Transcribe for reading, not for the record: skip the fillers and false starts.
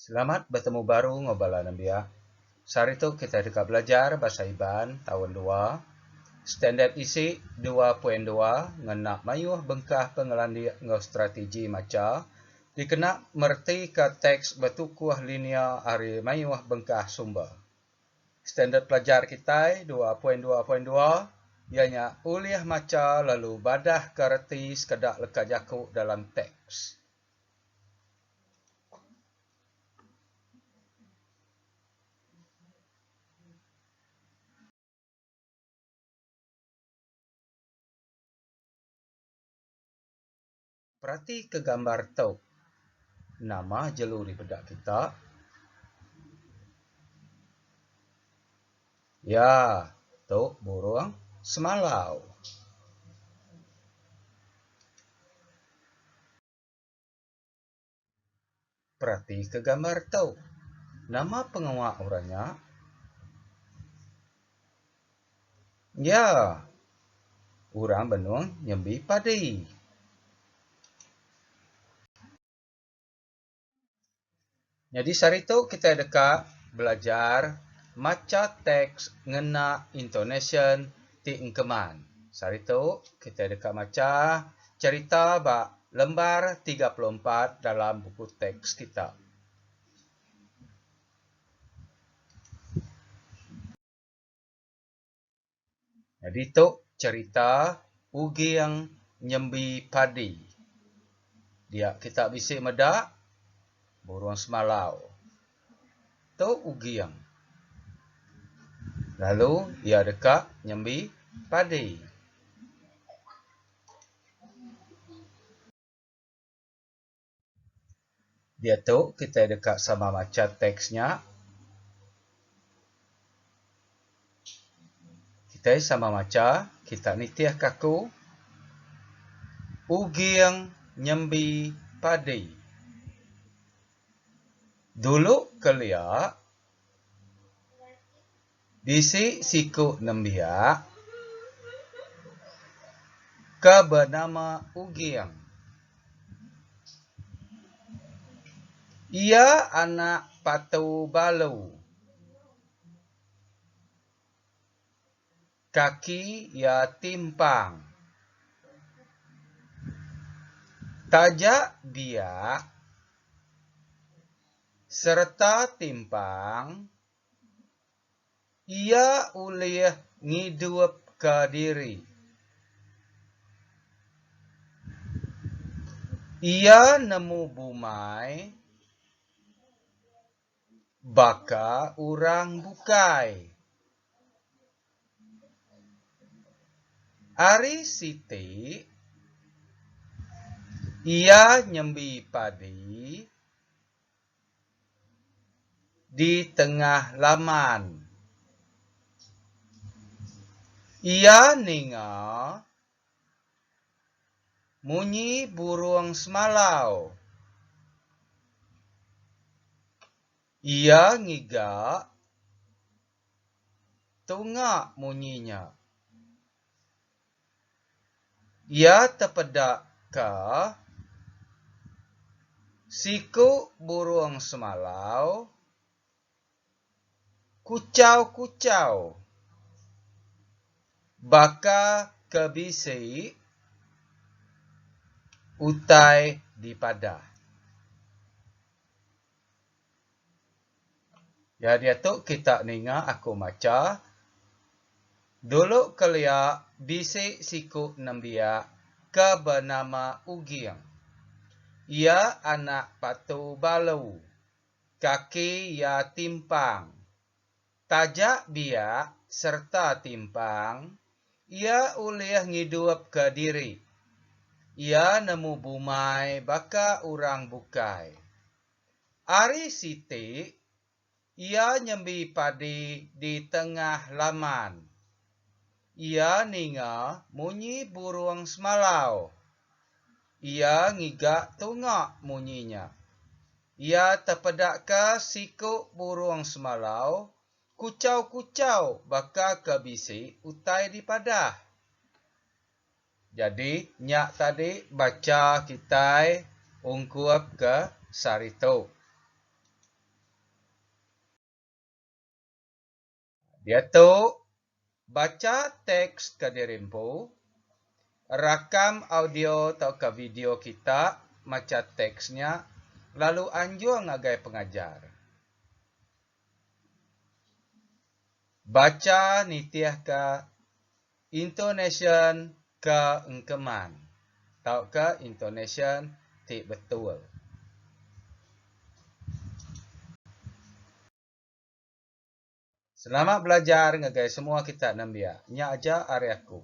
Selamat bertemu baru ngobalan biak. Sehari itu kita dekat belajar bahasa Iban tahun 2. Standard isi 2.2 ngenak mayuh bengkah pengelandi ngau strategi maca. Dikenak merti ke teks bertukuh linear hari mayuh bengkah sumber. Standard pelajar kita 2.2.2 ianya uliah maca lalu badah kerti sekedak leka jakuk dalam teks. Perhati ke gambar tu. Nama jalur di bedak kita. Ya, tu burung semalau. Perhati ke gambar tu. Nama pengawak orangnya. Ya, orang benung nyembi padi. Jadi hari itu kita dekat belajar maca teks ngena intonation ti engkeman. Hari itu kita dekat maca cerita bak lembar 34 dalam buku teks kita. Jadi itu cerita ugi yang nyembi padi. Dia kita bisik medak burung semalau. Tu ugi yang. Lalu ia dekat nyembi padi. Dia tu kita dekat sama maca teksnya. Kita sama maca, kita nitiah kaku. Ugi yang nyembi padi. Dulu kelia bisik siku nembiak ke bernama Ugiang. Ia anak patu balu. Kaki ia timpang. Tajak biak serta timpang. Ia ulih ngidup ke diri. Ia nemu bumai. Baka urang bukai. Ari Siti. Ia nyembi padi. Di tengah laman. Ia ninga munyi burung semalau. Ia ngiga tungak munyinya. Ia terpedak ke siku burung semalau. Kucau-kucau. Baka kebisi utai di padah. Ya dia tu kita ninga aku maca. Dulu kelia bisi siku nembia ke bernama Ugiang. Ia anak patu balu. Kaki ia timpang. Tajak biak serta timpang. Ia ulih ngidup ke diri. Ia nemu bumai baka urang bukai. Ari Siti. Ia nyembi padi di tengah laman. Ia ninga munyi burung semalau. Ia ngigak tungak munyinya. Ia terpedak ke siku burung semalau. Kucau-kucau baka kebisi utai di padah. Jadi, nyak tadi baca kita ungkup ke sarito. Dia tu baca teks ke dirimpu, rakam audio atau ke video kita, macam teksnya, lalu anjur ngagai pengajar. Baca nitiah ke intonation ke engkeman. Tahu ke intonation ti betul. Selamat belajar ngagai semua kita nambia. Nya aja ari aku.